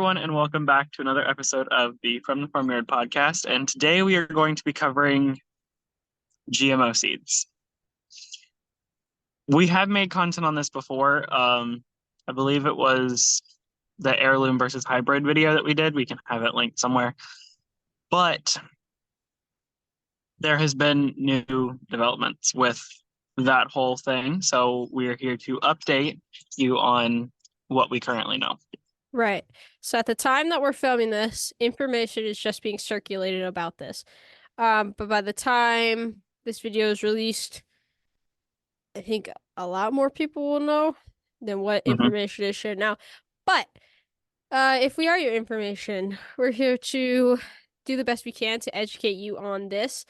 everyone, and welcome back to another episode of the From the Farmyard podcast. And today we are going to be covering GMO seeds. We have made content on this before. I believe it was the heirloom versus hybrid video that we did. We can have it linked somewhere. But there has been new developments with that whole thing. So we are here to update you on what we currently know. Right. So at the time that we're filming this, information is just being circulated about this. But by the time this video is released, I think a lot more people will know than what information is shared now. But if we are your information, we're here to do the best we can to educate you on this,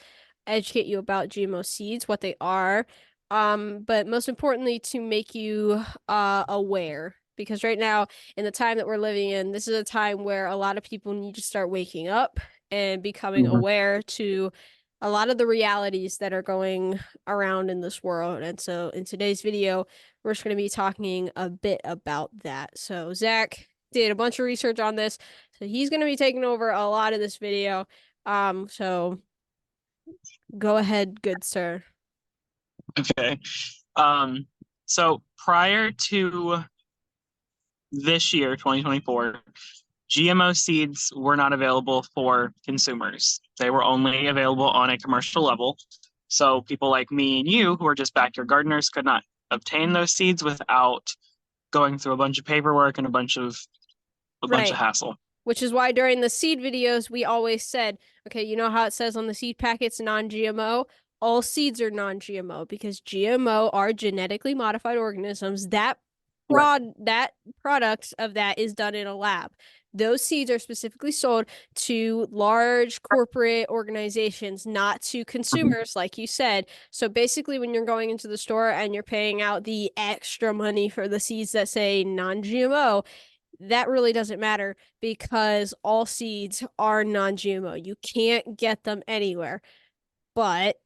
educate you about GMO seeds, what they are, but most importantly to make you aware. Because right now, in the time that we're living in, this is a time where a lot of people need to start waking up and becoming aware to a lot of the realities that are going around in this world. And so in today's video, we're just going to be talking a bit about that. So Zach did a bunch of research on this, so he's going to be taking over a lot of this video. So go ahead, good sir. Okay. So prior to this year, 2024, GMO seeds were not available for consumers. They were only available on a commercial level. So people like me and you, who are just backyard gardeners, could not obtain those seeds without going through a bunch of paperwork and a bunch of hassle. Which is why during the seed videos, we always said, okay, you know how it says on the seed packets, non-GMO? All seeds are non-GMO because GMO are genetically modified organisms. That product of that is done in a lab. Those seeds are specifically sold to large corporate organizations, not to consumers, like you said. So basically, when you're going into the store and you're paying out the extra money for the seeds that say non-GMO, that really doesn't matter because all seeds are non-GMO. You can't get them anywhere. But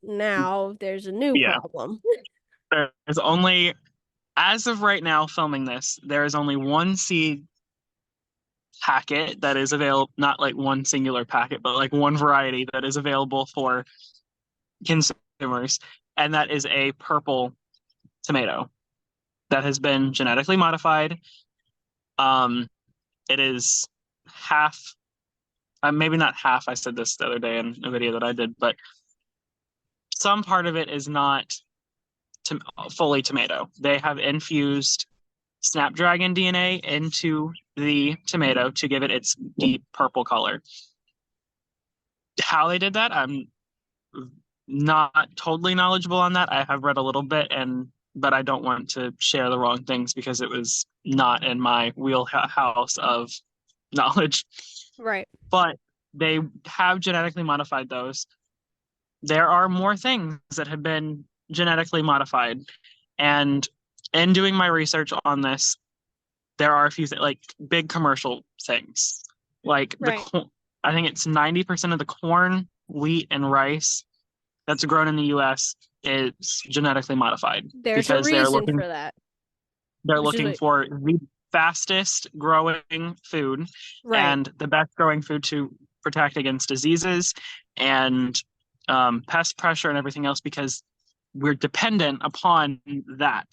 now there's a new problem. There's only, as of right now, filming this, there is only one seed packet that is available, not like one singular packet, but like one variety that is available for consumers, and that is a purple tomato that has been genetically modified. It is half, maybe not half, I said this the other day in a video that I did, but some part of it is not fully tomato. They have infused Snapdragon DNA into the tomato to give it its deep purple color. How they did that, I'm not totally knowledgeable on that. I have read a little bit, but I don't want to share the wrong things because it was not in my wheelhouse of knowledge. Right. But they have genetically modified those. There are more things that have been genetically modified. And in doing my research on this, there are a few like big commercial things. Like I think it's 90% of the corn, wheat, and rice that's grown in the US is genetically modified. There's a reason for that. They're looking for the fastest growing food and the best growing food to protect against diseases and pest pressure and everything else, because we're dependent upon that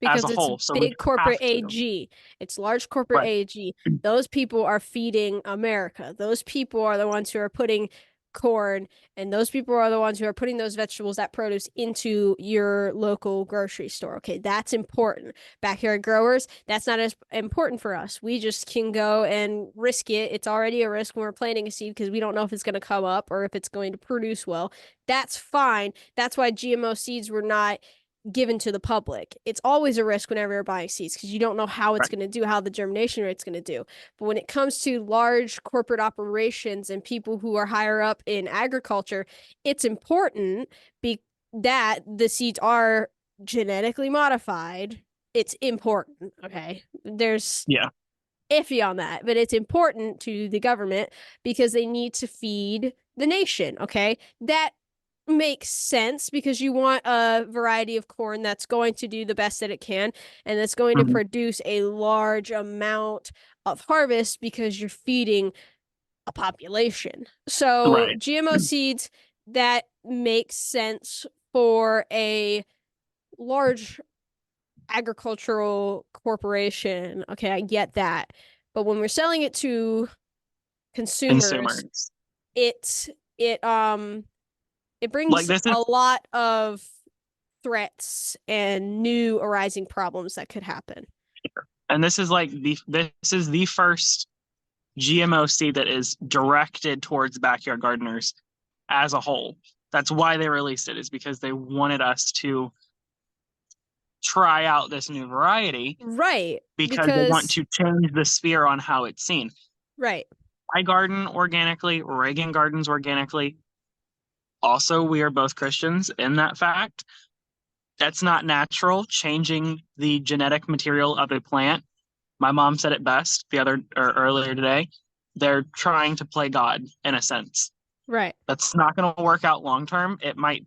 because as a whole. So big corporate AG. It's large corporate AG. Those people are feeding America. Those people are the ones who are putting corn, and those people are the ones who are putting those vegetables, that produce, into your local grocery store. Okay, that's important. Backyard growers, that's not as important for us. We just can go and risk it. It's already a risk when we're planting a seed because we don't know if it's going to come up or if it's going to produce well. That's fine. That's why GMO seeds were not given to the public. It's always a risk whenever you're buying seeds because you don't know how it's going to do, how the germination rate's going to do. But when it comes to large corporate operations and people who are higher up in agriculture, it's important that the seeds are genetically modified. It's important, okay? There's iffy on that, but it's important to the government because they need to feed the nation, okay? That makes sense because you want a variety of corn that's going to do the best that it can and that's going to produce a large amount of harvest because you're feeding a population. So Right. GMO seeds, that makes sense for a large agricultural corporation. Okay, I get that. But when we're selling it to consumers, Consumers. it it Like brings this is a lot of threats and new arising problems that could happen. and this is like this is the first GMO seed that is directed towards backyard gardeners as a whole. That's why they released it, is because they wanted us to try out this new variety Right. because they want Because to change the sphere on how it's seen. right. I garden organically, Reagan gardens organically. Also, we are both Christians in that fact. That's not natural, changing the genetic material of a plant. My mom said it best earlier today. They're trying to play God in a sense. Right. That's not going to work out long term. It might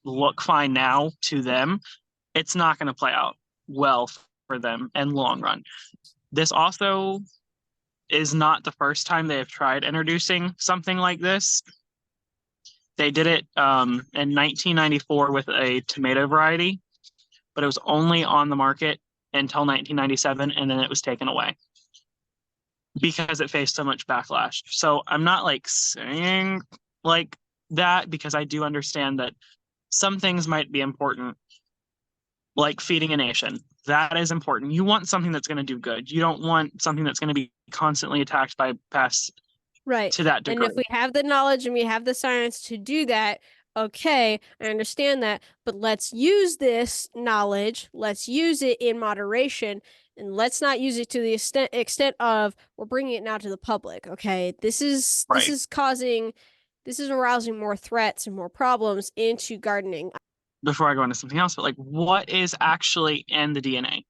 look fine now to them. It's not going to play out well for them in long run. This also is not the first time they have tried introducing something like this. They did it in 1994 with a tomato variety, but it was only on the market until 1997, and then it was taken away because it faced so much backlash. So I'm not like saying like that, because I do understand that some things might be important, like feeding a nation. That is important. You want something that's going to do good. You don't want something that's going to be constantly attacked by pests Right. to that And degree. if we have the knowledge and we have the science to do that, okay, I understand that, but let's use this knowledge, let's use it in moderation, and let's not use it to the extent of we're bringing it now to the public, okay? This Right. is arousing more threats and more problems into gardening. Before I go into something else, but like, what is actually in the DNA?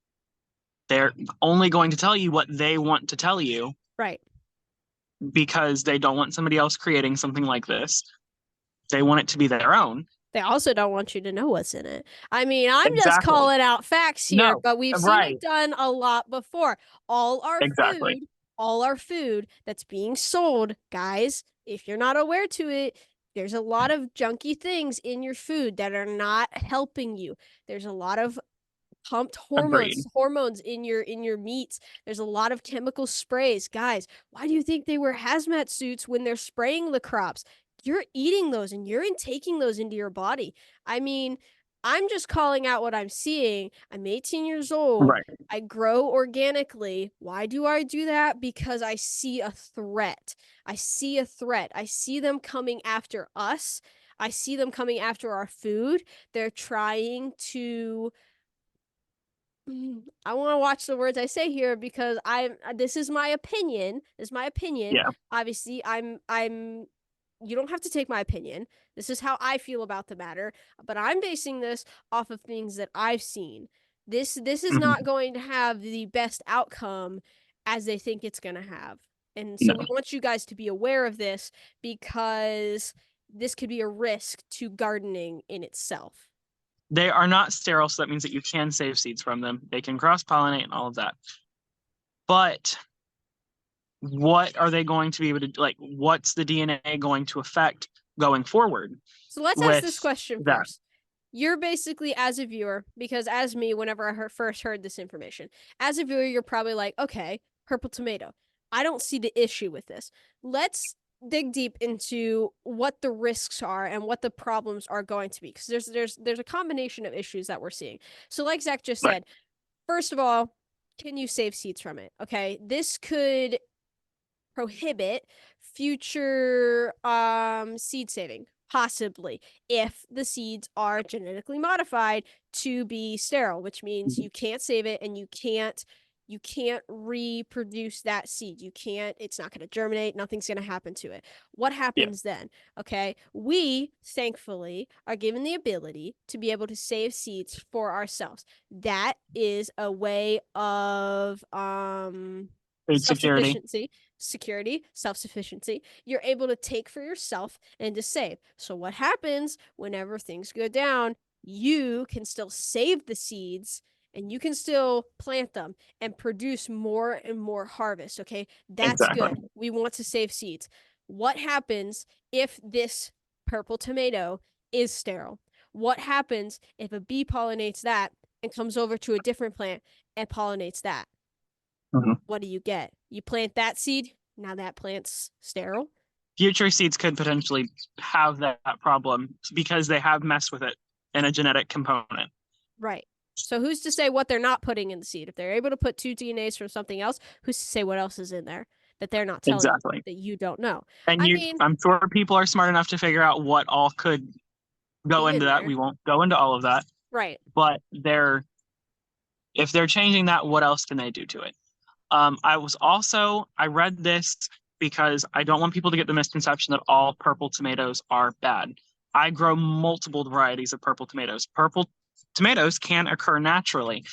They're only going to tell you what they want to tell you Right. because they don't want somebody else creating something like this. They want it to be their own. They also don't want you to know what's in it. I mean, I'm just Exactly. calling out facts here, No, but we've seen right. it done a lot before. Exactly. All our food that's being sold, guys, if you're not aware to it, there's a lot of junky things in your food that are not helping you. There's a lot of pumped Agreed. hormones in your meats. There's a lot of chemical sprays. Guys, why do you think they wear hazmat suits when they're spraying the crops? You're eating those and you're intaking those into your body. I mean, I'm just calling out what I'm seeing. I'm 18 years old. Right. I grow organically. Why do I do that? Because I see a threat. I see a threat. I see them coming after us. I see them coming after our food. They're trying to I want to watch the words I say here because this is my opinion. This is my opinion. Yeah. Obviously, I'm you don't have to take my opinion. This is how I feel about the matter, but I'm basing this off of things that I've seen. This is Mhm. not going to have the best outcome as they think it's going to have. And so No, we want you guys to be aware of this because this could be a risk to gardening in itself. they are not sterile, so that means that you can save seeds from them. They can cross pollinate and all of that. But what are they going to be able to, like, what's the DNA going to affect going forward So let's ask with this question that? first. You're basically, as a viewer, because as me, whenever I first heard this information, as a viewer, you're probably like, okay, purple tomato. I don't see the issue with this. Let's dig deep into what the risks are and what the problems are going to be, because there's a combination of issues that we're seeing. So like Zach just Right. said, first of all, can you save seeds from it? Okay, this could prohibit future seed saving, possibly, if the seeds are genetically modified to be sterile, which means you can't save it and you can't reproduce that seed. You can't, it's not going to germinate, nothing's going to happen to it. What Yeah. happens then? Okay, we thankfully are given the ability to be able to save seeds for ourselves. That is a way of Food security. self-sufficiency. security, self-sufficiency. You're able to take for yourself and to save. So what happens whenever things go down, you can still save the seeds and you can still plant them and produce more and more harvest. Okay, that's Exactly. good. We want to save seeds. What happens if this purple tomato is sterile? What happens if a bee pollinates that and comes over to a different plant and pollinates that? Mhm. What do you get? You plant that seed, now that plant's sterile. Future seeds could potentially have that problem because they have messed with it in a genetic component. Right. So who's to say what they're not putting in the seed? If they're able to put two DNAs from something else, who's to say what else is in there that they're not telling you Exactly. that you don't know? And I mean, I'm sure people are smart enough to figure out what all could go be into in that. there. We won't go into all of that, Right. but if they're changing that, what else can they do to it? I read this because I don't want people to get the misconception that all purple tomatoes are bad. I grow multiple varieties of purple tomatoes. Purple tomatoes can occur naturally.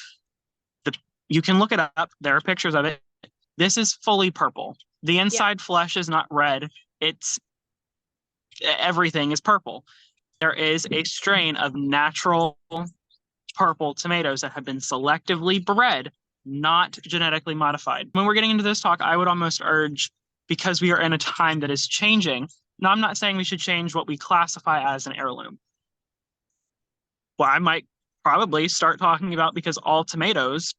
You can look it up. There are pictures of it. This is fully purple. The Yeah. inside flesh is not red. It's everything is purple. There is a strain of natural purple tomatoes that have been selectively bred, not genetically modified. When we're getting into this talk, I would almost urge, because we are in a time that is changing. Now, I'm not saying we should change what we classify as an heirloom. Well, I might probably start talking about, because all tomatoes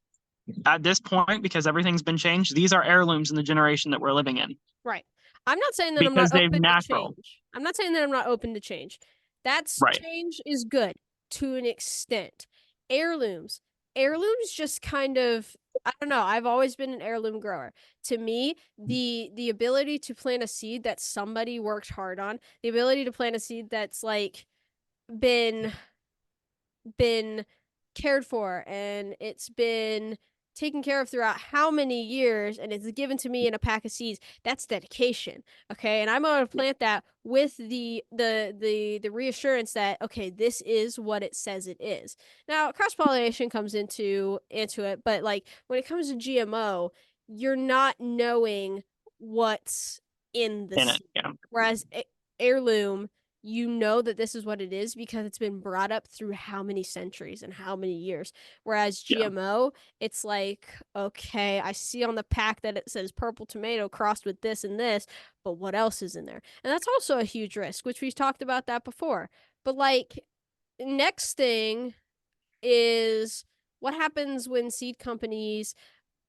at this point, because everything's been changed, these are heirlooms in the generation that we're living in. Right. I'm not saying that I'm Because not they've open to natural. change. I'm not saying that I'm not open to change. That's Right. change is good to an extent. Heirlooms. Heirlooms just kind of, I don't know. I've always been an heirloom grower. To me, the ability to plant a seed that somebody worked hard on, the ability to plant a seed that's like been been cared for and it's been taken care of throughout how many years and it's given to me in a pack of seeds, that's dedication. Okay, and I'm going to plant that with the reassurance that okay, this is what it says it is. Now cross pollination comes into it, but like when it comes to GMO, you're not knowing what's in the In it. seed, Yeah. whereas heirloom, you know that this is what it is because it's been brought up through how many centuries and how many years. Whereas Yeah. GMO, it's like, okay, I see on the pack that it says purple tomato crossed with this and this, but what else is in there? And that's also a huge risk, which we've talked about that before. But like, next thing is what happens when seed companies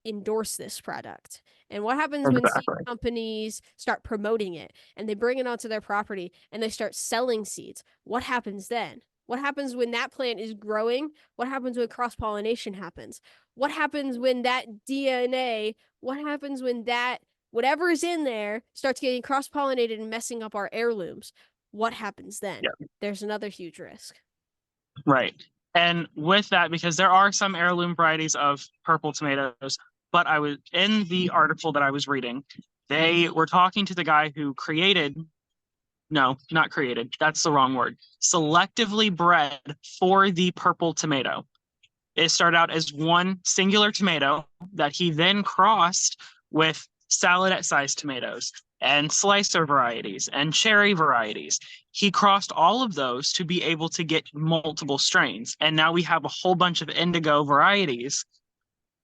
endorse this product? And what happens when seed Exactly. companies start promoting it and they bring it onto their property and they start selling seeds? What happens then? What happens when that plant is growing? What happens when cross pollination happens? What happens when that DNA, what happens when that, whatever is in there, starts getting cross pollinated and messing up our heirlooms? What happens then? Yeah. There's another huge risk. Right. And with that, because there are some heirloom varieties of purple tomatoes, but I was in the article that I was reading, they were talking to the guy who created, no, not created, that's the wrong word, selectively bred for the purple tomato. It started out as one singular tomato that he then crossed with salad sized tomatoes and slicer varieties and cherry varieties. He crossed all of those to be able to get multiple strains. And now we have a whole bunch of indigo varieties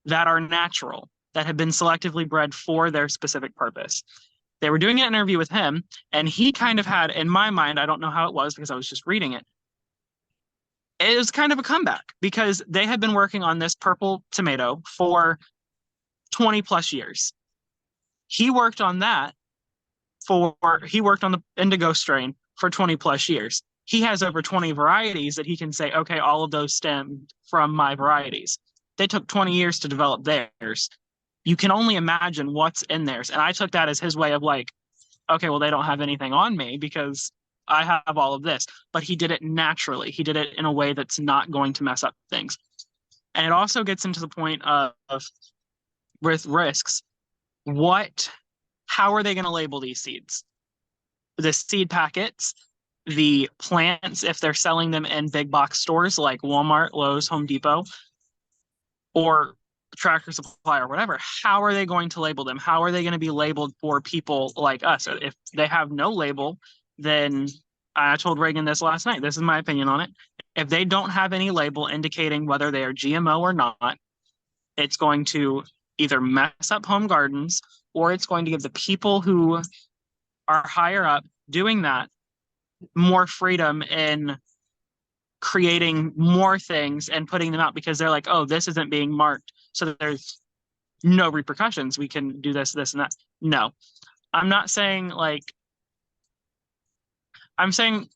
that are natural, that have been selectively bred for their specific purpose. They were doing an interview with him, and he kind of had, in my mind, I don't know how it was because I was just reading it, it was kind of a comeback because they had been working on this purple tomato for 20 plus years. He worked on that he worked on the indigo strain for 20 plus years. He has over 20 varieties that he can say, okay, all of those stem from my varieties. They took 20 years to develop theirs. You can only imagine what's in theirs. And I took that as his way of like, okay, well, they don't have anything on me because I have all of this. But he did it naturally. He did it in a way that's not going to mess up things. And it also gets into the point of with risks. How are they going to label these seeds? The seed packets, the plants, if they're selling them in big box stores like Walmart, Lowe's, Home Depot, or Tractor Supply or whatever, how are they going to label them? How are they going to be labeled for people like us? If they have no label, then I told Reagan this last night. This is my opinion on it. If they don't have any label indicating whether they are GMO or not, it's going to either mess up home gardens, or it's going to give the people who are higher up doing that more freedom in creating more things and putting them out, because they're like, oh, this isn't being marked, so there's no repercussions. We can do this, this, and that. No, I'm not saying like, I'm saying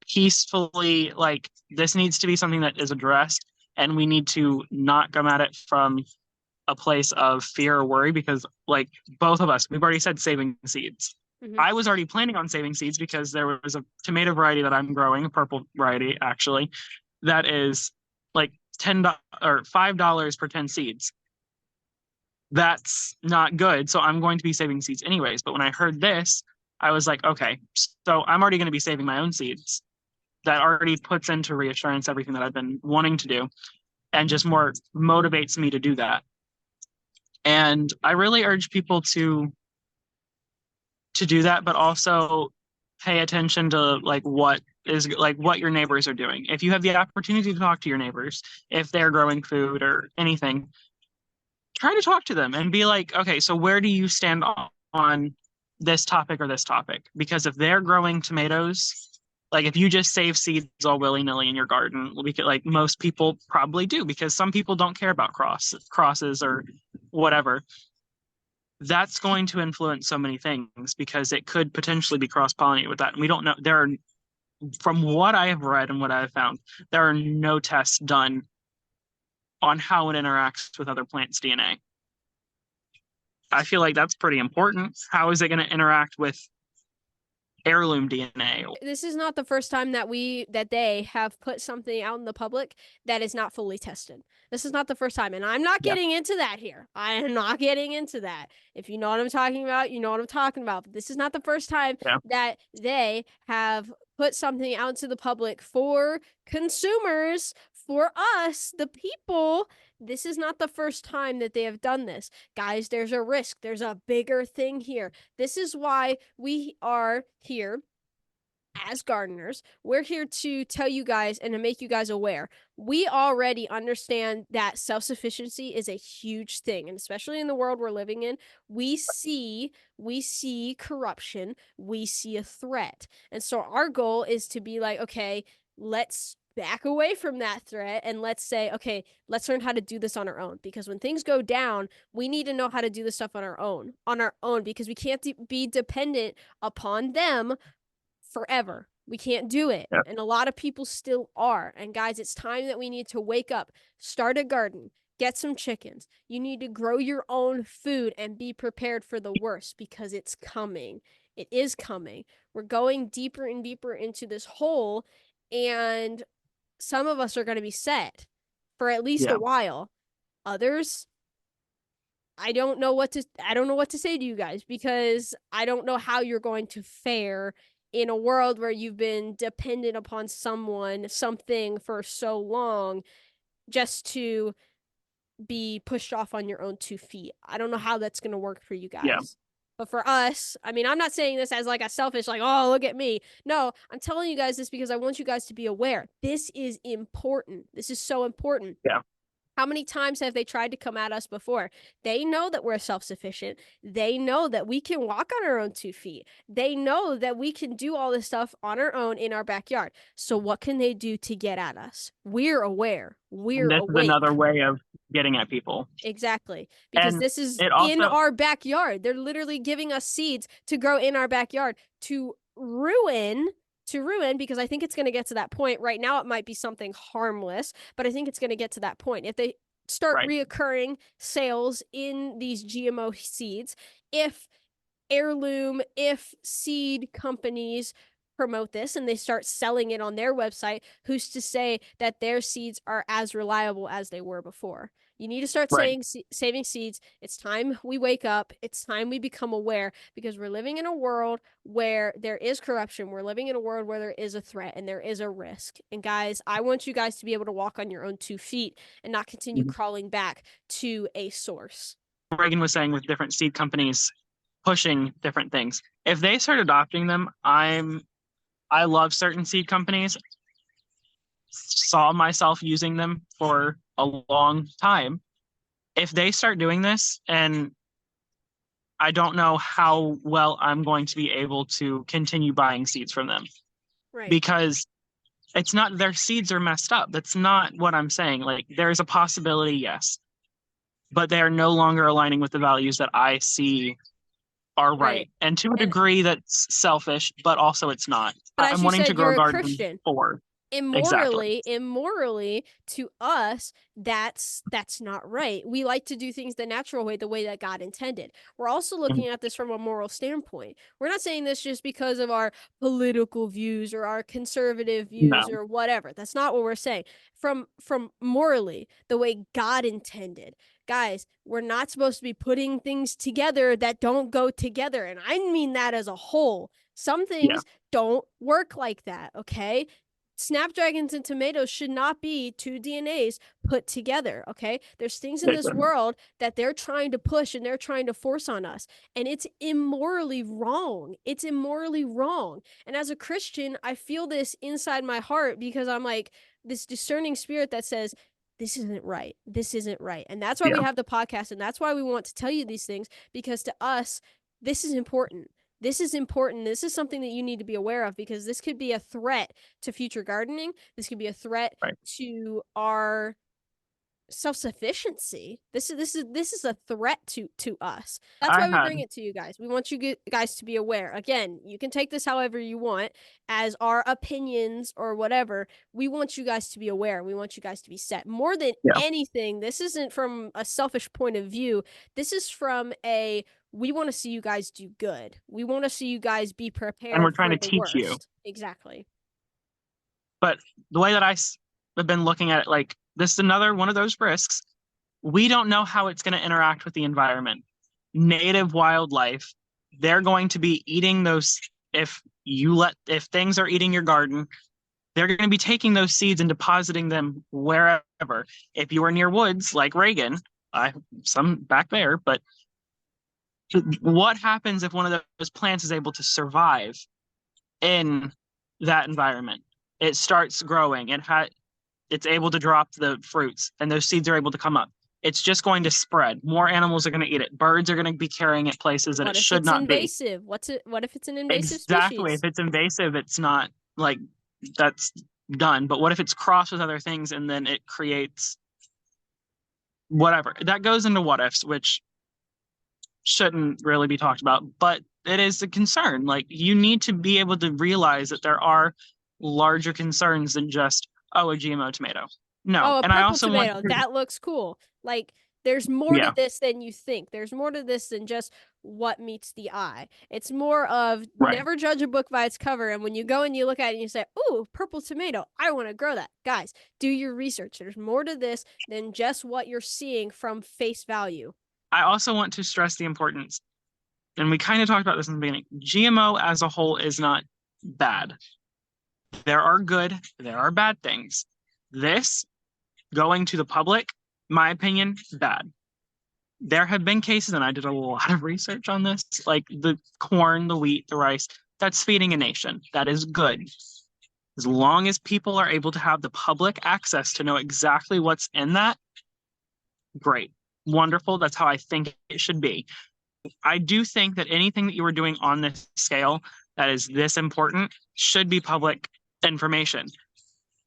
peacefully, like, this needs to be something that is addressed, and we need to not come at it from a place of fear or worry, because like both of us, we've already said saving seeds. I was already planning on saving seeds because there was a tomato variety that I'm growing, a purple variety actually, that is like $10 or $5 per 10 seeds. That's not good. So I'm going to be saving seeds anyways. But when I heard this, I was like, okay, so I'm already going to be saving my own seeds. That already puts into reassurance everything that I've been wanting to do, and just more motivates me to do that. And I really urge people to do that, but also pay attention to like what your neighbors are doing. If you have the opportunity to talk to your neighbors, if they're growing food or anything, try to talk to them and be like, okay, so where do you stand on this topic or this topic? Because if they're growing tomatoes, like if you just save seeds all willy-nilly in your garden, we could, like most people probably do, because some people don't care about crosses or whatever. That's going to influence so many things, because it could potentially be cross-pollinated with that. And we don't know. From what I have read and what I have found, there are no tests done on how it interacts with other plants' DNA. I feel like that's pretty important. How is it going to interact with heirloom DNA? This is not the first time that they have put something out in the public that is not fully tested. This is not the first time, and I'm not getting into that here. I am not getting into that. If you know what I'm talking about, you know what I'm talking about. But this is not the first time that they have put something out to the public for consumers, for us, the people. This is not the first time that they have done this. Guys, there's a risk. There's a bigger thing here. This is why we are here as gardeners. We're here to tell you guys and to make you guys aware. We already understand that self-sufficiency is a huge thing, and especially in the world we're living in, we see corruption, we see a threat. And so our goal is to be like, okay, let's back away from that threat and let's say, okay, let's learn how to do this on our own, because when things go down, we need to know how to do this stuff on our own, because we can't be dependent upon them forever. We can't do it. Yep. And a lot of people still are. And guys, it's time that we need to wake up, start a garden, get some chickens. You need to grow your own food and be prepared for the worst, because it's coming. It is coming. We're going deeper and deeper into this hole, and some of us are going to be set for at least a while. Others, I don't know what to say to you guys, because I don't know how you're going to fare in a world where you've been dependent upon something for so long, just to be pushed off on your own 2 feet. I don't know how that's going to work for you guys. Yeah. But for us, I mean, I'm not saying this as like a selfish, like, oh, look at me. No, I'm telling you guys this because I want you guys to be aware. This is important. This is so important. Yeah. How many times have they tried to come at us before? They know that we're self-sufficient. They know that we can walk on our own 2 feet. They know that we can do all this stuff on our own in our backyard. So what can they do to get at us? We're aware. We're this awake. is another way of getting at people. Exactly. Because And this is also, in our backyard. They're literally giving us seeds to grow in our backyard to ruin, because I think it's going to get to that point. Right now, it might be something harmless, but I think it's going to get to that point. If they start reoccurring sales in these GMO seeds, if seed companies promote this and they start selling it on their website, who's to say that their seeds are as reliable as they were before? You need to start Right. saving seeds. It's time we wake up. It's time we become aware, because we're living in a world where there is corruption. We're living in a world where there is a threat and there is a risk. And guys, I want you guys to be able to walk on your own 2 feet and not continue Mhm. crawling back to a source. Reagan was saying with different seed companies pushing different things. If they start adopting them, I love certain seed companies, saw myself using them for a long time. If they start doing this, and I don't know how well I'm going to be able to continue buying seeds from them, Right. because it's not their seeds are messed up. That's not what I'm saying. Like, there's a possibility, yes, but they are no longer aligning with the values that I see are Right. right. And to a And degree, that's selfish, but also it's not. but as I'm you wanting to said, grow you're a a garden Christian. for exactly. Immorally to us, that's not right. We like to do things the natural way, the way that God intended. We're also looking Mhm. at this from a moral standpoint. We're not saying this just because of our political views or our conservative views No, or whatever. That's not what we're saying. From morally, the way God intended. Guys, we're not supposed to be putting things together that don't go together, and I mean that as a whole. Some yeah, things don't work like that, okay? Snapdragons and tomatoes should not be two DNAs put together, okay? There's things in they this couldn't. world that they're trying to push and they're trying to force on us, and it's immorally wrong. It's immorally wrong. And as a Christian, I feel this inside my heart, because I'm like this discerning spirit that says, this isn't right. This isn't right. And that's why we Yeah, have the podcast, and that's why we want to tell you these things, because to us, this is important. This is important. This is something that you need to be aware of, because this could be a threat to future gardening. This could be a threat right. to our self-sufficiency. This is a threat to us. That's I why we bring had, it to you guys. We want you guys to be aware. Again, you can take this however you want, as our opinions or whatever. We want you guys to be aware. We want you guys to be set. More than yeah, anything, this isn't from a selfish point of view. This is from a, we want to see you guys do good. We want to see you guys be and we're prepared trying for to the teach you. worst. Exactly. But the way that have been looking at it, like, this is another one of those risks. We don't know how it's going to interact with the environment. Native wildlife, they're going to be eating those. If things are eating your garden, they're going to be taking those seeds and depositing them wherever. If you are near woods like Reagan, some back there, but what happens if one of those plants is able to survive in that environment? It starts growing and it's able to drop the fruits, and those seeds are able to come up. It's just going to spread. More animals are going to eat it. Birds are going to be carrying it places that it What if should it's not be. invasive? What if it's an invasive Exactly. If species? it's invasive, it's not like that's done. But what if it's crossed with other things and then it creates whatever? That goes into what ifs, which shouldn't really be talked about, but it is a concern. Like, you need to be able to realize that there are larger concerns than just, oh, a GMO tomato. No. Oh, a And I purple also want tomato. to, That looks cool. Like, there's more to yeah, this than you think. There's more to this than just what meets the eye. It's more of, right. never judge a book by its cover. And when you go and you look at it and you say, ooh, purple tomato, I want to grow that. Guys, do your research. There's more to this than just what you're seeing from face value. I also want to stress the importance, and we kind of talked about this in the beginning. GMO as a whole is not bad. There are good, there are bad things. This going to the public, my opinion, bad. There have been cases, and I did a lot of research on this, like the corn, the wheat, the rice, that's feeding a nation. That is good. As long as people are able to have the public access to know exactly what's in that, great. Wonderful. That's how I think it should be. I do think that anything that you are doing on this scale that is this important should be public information.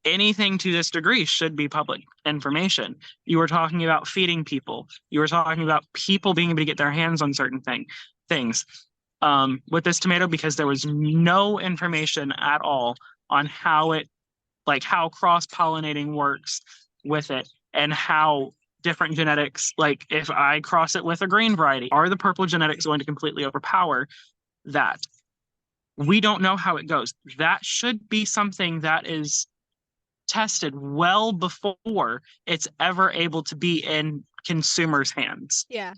Anything to this degree should be public information. You were talking about feeding people. You were talking about people being able to get their hands on certain things. With this tomato, because there was no information at all on how cross-pollinating works with it, and how different genetics, like if I cross it with a green variety, are the purple genetics going to completely overpower that? We don't know how it goes. That should be something that is tested well before it's ever able to be in consumers' hands. Yeah.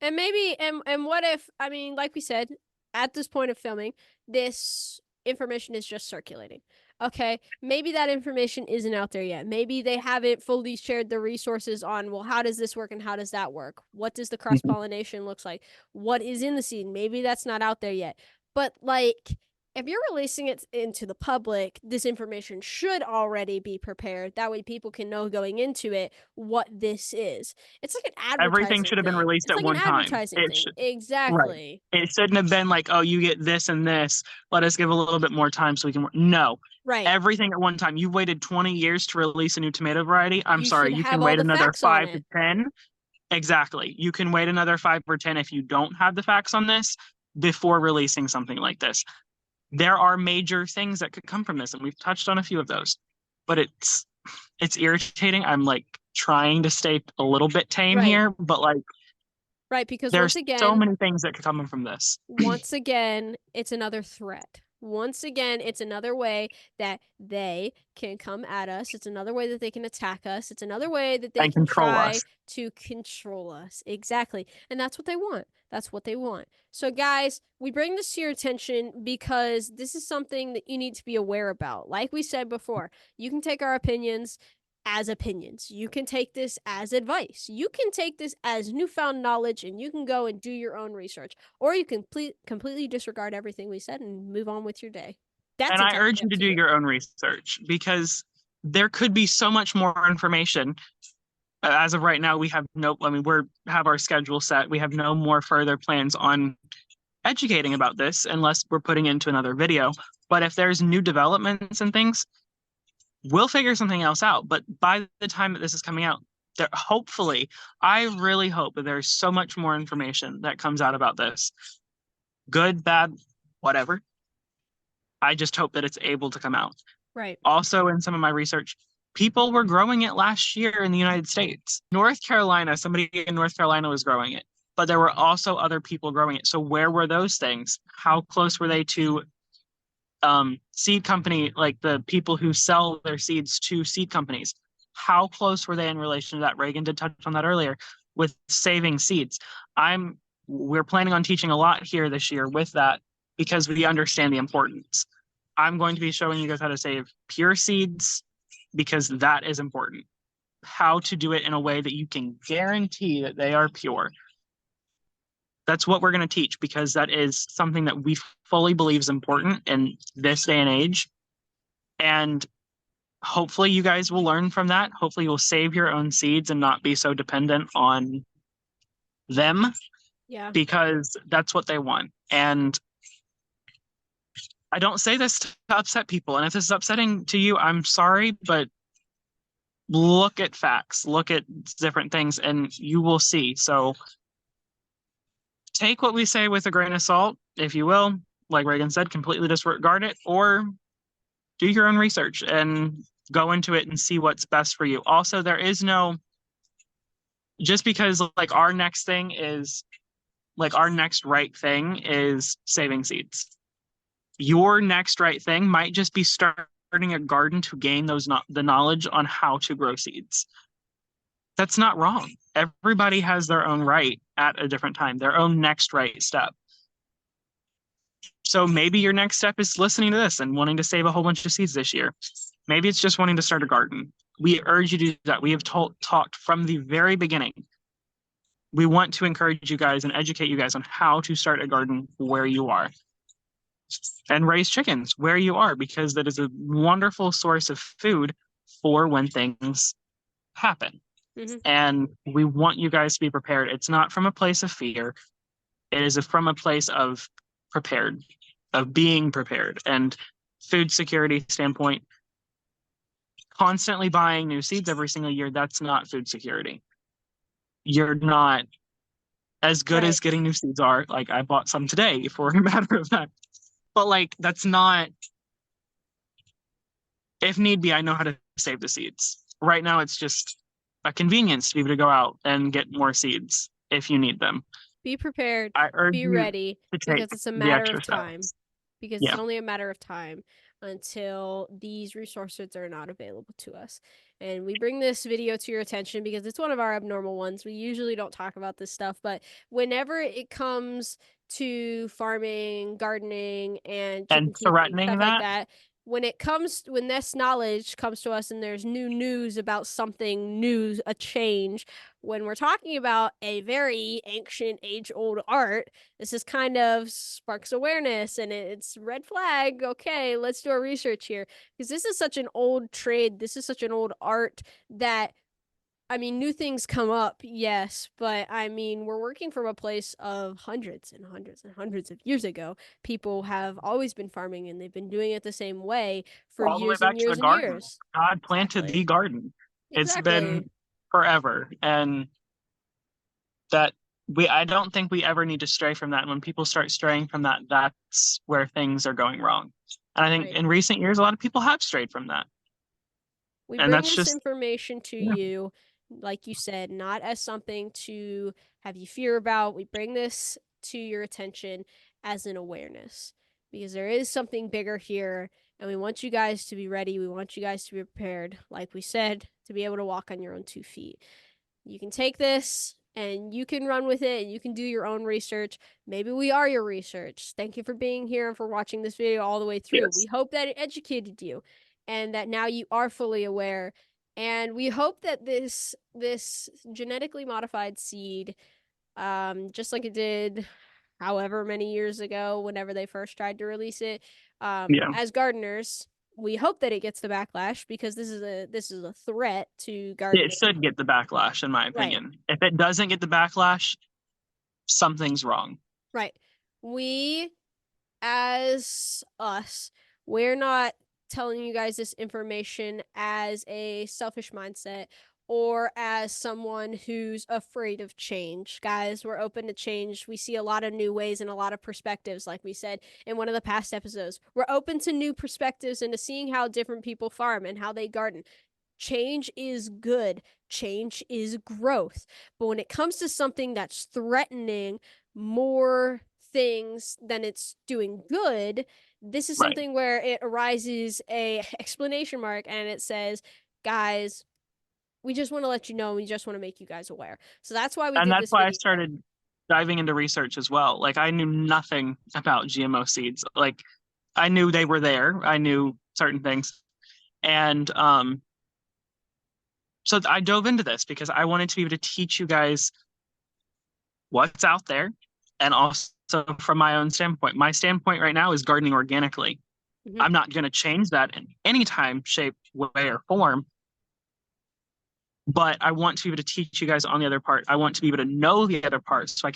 And maybe and what if, I mean, like we said, at this point of filming, this information is just circulating. Okay, maybe that information isn't out there yet. Maybe they haven't fully shared the resources on, well, how does this work and how does that work? What does the cross-pollination looks like? What is in the seed? Maybe that's not out there yet. But like, if you're releasing it into the public, this information should already be prepared. That way people can know going into it what this is. It's like an Everything advertising should have been thing. released It's at like an one time. advertising It thing. should, right. Exactly. It shouldn't have been like, oh, you get this and this. Let us give a little bit more time so we can work. No, Right. everything at one time. You waited 20 years to release a new tomato variety. I'm You sorry, should you have can all wait the another facts on 5 to it. 10. Exactly. You can wait another 5 or 10 if you don't have the facts on this before releasing something like this. There are major things that could come from this, and we've touched on a few of those. But it's irritating. I'm like trying to stay a little bit tame Right. here, but like Right, because there's once so again, many things that could come from this. it's another threat. Once again, it's another way that they can come at us. It's another way that they can attack us. It's another way that they And can control try us. to control us. Exactly. And that's what they want. That's what they want. So, guys, we bring this to your attention because this is something that you need to be aware about. Like we said before, you can take our opinions as opinions. You can take this as advice. You can take this as newfound knowledge and you can go and do your own research. Or you can completely disregard everything we said and move on with your day. That's And I entirely urge you up to to do you. your own research because there could be so much more information. As of right now, we have no, I mean, have our schedule set. We have no more further plans on educating about this unless we're putting into another video. But if there's new developments and things, we'll figure something else out. But by the time that this is coming out, there hopefully, I really hope that there's so much more information that comes out about this. Good, bad, whatever. I just hope that it's able to come out. Right. Also, in some of my research, people were growing it last year in the United States. North Carolina, somebody in North Carolina was growing it, but there were also other people growing it. So where were those things? How close were they to seed company, like the people who sell their seeds to seed companies? How close were they in relation to that? Reagan did touch on that earlier with saving seeds. We're planning on teaching a lot here this year with that because we understand the importance. I'm going to be showing you guys how to save pure seeds because that is important. How to do it in a way that you can guarantee that they are pure. That's what we're going to teach because that is something that we fully believe is important in this day and age. And hopefully you guys will learn from that. Hopefully you'll save your own seeds and not be so dependent on them. Yeah. Because that's what they want. And I don't say this to upset people. And if this is upsetting to you, I'm sorry, but look at facts, look at different things, and you will see. So take what we say with a grain of salt, if you will. Like Reagan said, completely disregard it, or do your own research and go into it and see what's best for you. Also, there is no, just because like our next thing is, like our next right thing is saving seeds. Your next right thing might just be starting a garden to gain the knowledge on how to grow seeds. That's not wrong. Everybody has their own right at a different time, their own next right step. So maybe your next step is listening to this and wanting to save a whole bunch of seeds this year. Maybe it's just wanting to start a garden. We urge you to do that. We have talked from the very beginning. We want to encourage you guys and educate you guys on how to start a garden where you are and raise chickens where you are, because that is a wonderful source of food for when things happen. Mm-hmm. And we want you guys to be prepared. It's not from a place of fear. It is from a place of prepared, of being prepared, and food security standpoint. Constantly buying new seeds every single year, that's not food security. You're not as good as getting new seeds are. Like I bought some today for a matter of fact. But like that's not, if need be, I know how to save the seeds. Right now it's just a convenience to be able to go out and get more seeds if you need them. Be prepared. I urge Be you ready to take because it's a the matter extra of time. steps. because Yeah. it's only a matter of time until these resources are not available to us. And we bring this video to your attention because it's one of our abnormal ones. We usually don't talk about this stuff, but whenever it comes to farming, gardening, and And keeping threatening stuff like that. that, when this knowledge comes to us and there's new news about something new, a change, when we're talking about a very ancient, age-old art, this is kind of sparks awareness, and it's red flag. Okay, let's do our research here, because this is such an old trade. This is such an old art that, I mean, new things come up, yes, but I mean, we're working from a place of hundreds and hundreds and hundreds of years ago. People have always been farming, and they've been doing it the same way for All the way years and back to the years and garden. years. God planted Exactly. the garden. It's Exactly. been forever. And that I don't think we ever need to stray from that. And when people start straying from that, that's where things are going wrong. And I think Right. in recent years, a lot of people have strayed from that. We And bring that's this just, information to yeah, you, like you said, not as something to have you fear about. We bring this to your attention as an awareness, because there is something bigger here, and we want you guys to be ready. We want you guys to be prepared, like we said, to be able to walk on your own 2 feet. You can take this and you can run with it, and you can do your own research. Maybe we are your research. Thank you for being here and for watching this video all the way through. We yes. hope that it educated you and that now you are fully aware. And we hope that this genetically modified seed, just like it did however many years ago, whenever they first tried to release it, Yeah. as gardeners, we hope that it gets the backlash, because this is a threat to It gardening. should get the backlash, in my Right. opinion. If it doesn't get the backlash, something's wrong. Right. We, as us, we're not telling you guys this information as a selfish mindset or as someone who's afraid of change. Guys, we're open to change. We see a lot of new ways and a lot of perspectives, like we said in one of the past episodes. We're open to new perspectives and to seeing how different people farm and how they garden. Change is good. Change is growth. But when it comes to something that's threatening more things than it's doing good, this is Right. something where it arises a explanation mark, and it says, guys, we just want to let you know, we just want to make you guys aware. So that's why we And did that's this why I video. started diving into research as well. Like, I knew nothing about GMO seeds. Like, I knew they were there. I knew certain things. And so I dove into this because I wanted to be able to teach you guys what's out there, and also from my own standpoint. My standpoint right now is gardening organically. Mhm. I'm not going to change that in any time, shape, way, or form. But I want to be able to teach you guys on the other part. I want to be able to know the other part so we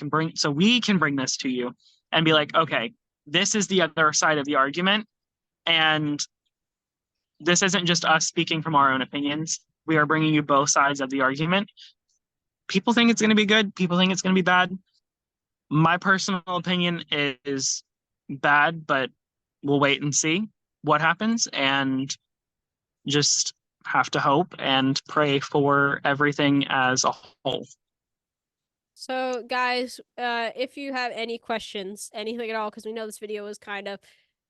can bring this to you and be like, okay, this is the other side of the argument. And this isn't just us speaking from our own opinions. We are bringing you both sides of the argument. People think it's going to be good. People think it's going to be bad. My personal opinion is bad, but we'll wait and see what happens, and just have to hope and pray for everything as a whole. So, guys, if you have any questions, anything at all, because we know this video was it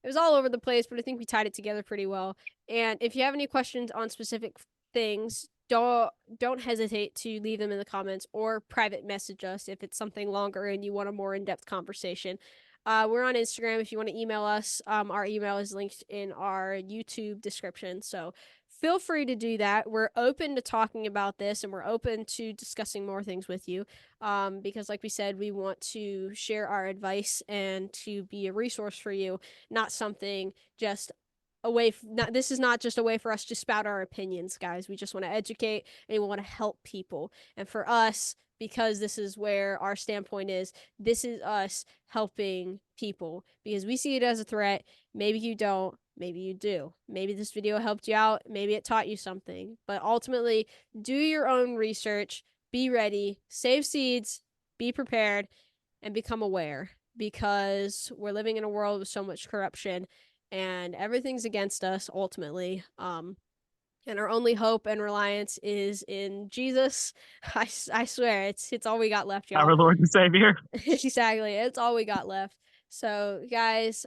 was all over the place, but I think we tied it together pretty well. And if you have any questions on specific things, don't hesitate to leave them in the comments or private message us if it's something longer and you want a more in-depth conversation. We're on Instagram if you want to email us. Our email is linked in our YouTube description, so feel free to do that. We're open to talking about this, and we're open to discussing more things with you, because like we said, we want to share our advice and to be a resource for you, not something just this is not just a way for us to spout our opinions, guys. We just want to educate, and we want to help people. And for us, because this is where our standpoint is, this is us helping people, because we see it as a threat. Maybe you don't, maybe you do. Maybe this video helped you out, maybe it taught you something. But ultimately, do your own research, be ready, save seeds, be prepared, and become aware, because we're living in a world with so much corruption and everything's against us ultimately. And our only hope and reliance is in Jesus. I swear, it's all we got left, y'all. Our Lord and Savior. Exactly, it's all we got left. So, guys,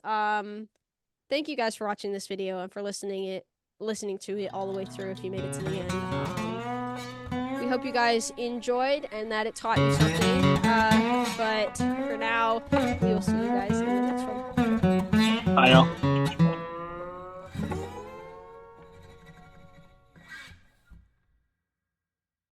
thank you guys for watching this video and for listening to it all the way through if you made it to the end. We hope you guys enjoyed and that it taught you something. But for now, we will see you guys in the next one. Bye, y'all.